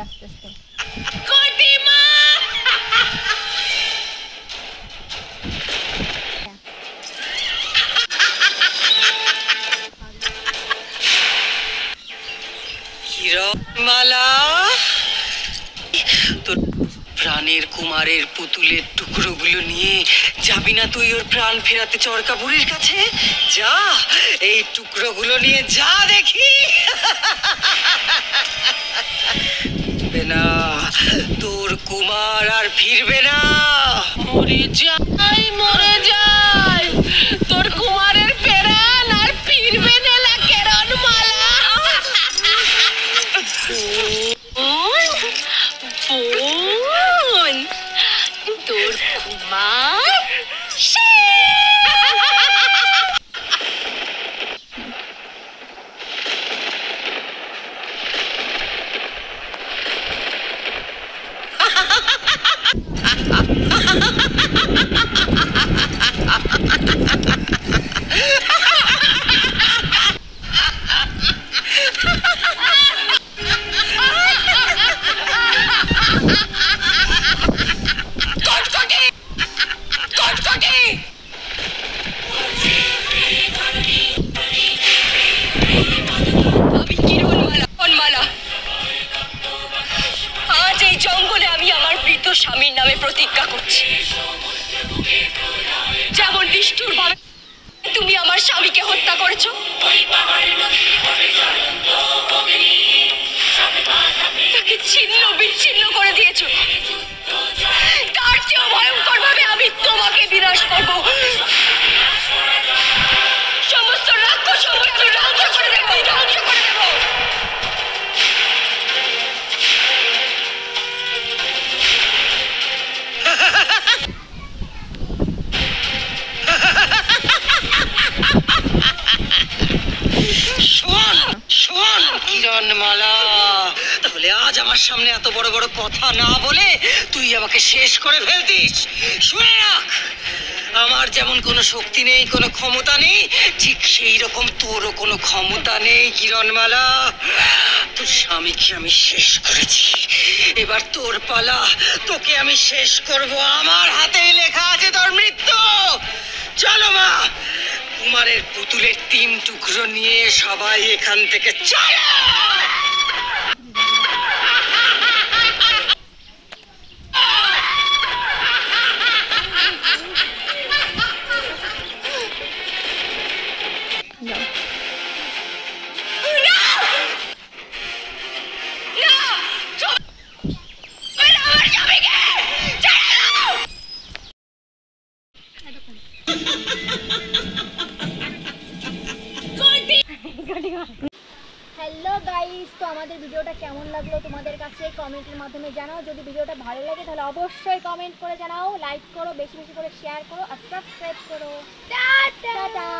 আস্তে আস্তে। মালা, তোর প্রাণের কুমারের পুতুলের টুকরোগুলো নিয়ে যাবি না তুই ওর প্রাণ ফেরাতে চরকা বুড়ির কাছে? যা, এই টুকরোগুলো নিয়ে যা দেখি। না, তোর কুমার আর ফিরবে না। মরে যাই, মরে যাই, তোর কুমারের প্রাণ আর ফিরবে না কেরণ মালা। বোন, তোর কুমার স্বামীর নামে প্রতিজ্ঞা করছি, যেমন নিষ্ঠুর ভাবে তুমি আমার স্বামীকে হত্যা করেছো, তাকে ছিন্ন বিচ্ছিন্ন করে দিয়েছো, তার চেয়েও ভয়ঙ্কর ভাবে আমি তোমাকে বিনাশ করব। সমস্ত রাক্ষস ধ্বংস করে দেব, ধ্বংস করে দেব। কিরণমালা, তাহলে আজ আমার সামনে এত বড় বড় কথা না বলে তুই আমাকে শেষ করে ফেলতিস। শুনে রাখ, আমার যেমন কোনো শক্তি নেই, কোনো ক্ষমতা নেই, ঠিক সেই রকম তোরও কোনো ক্ষমতা নেই। কিরণমালা, তোর স্বামীকে আমি শেষ করেছি, এবার তোর পালা, তোকে আমি শেষ করব। আমার হাতেই লেখা আছে তোর মৃত্যু। চলো মা, কুমারের পুতুলের 3 টুকরো নিয়ে সবাই এখান থেকে চলো। হ্যালো গাইস, তো আমাদের ভিডিওটা কেমন লাগলো তোমাদের কাছে কমেন্টের মাধ্যমে জানাও। যদি ভিডিওটা ভালো লাগে তাহলে অবশ্যই কমেন্ট করে জানাও, লাইক করো, বেশি বেশি করে শেয়ার করো আর সাবস্ক্রাইব করো। টাটা।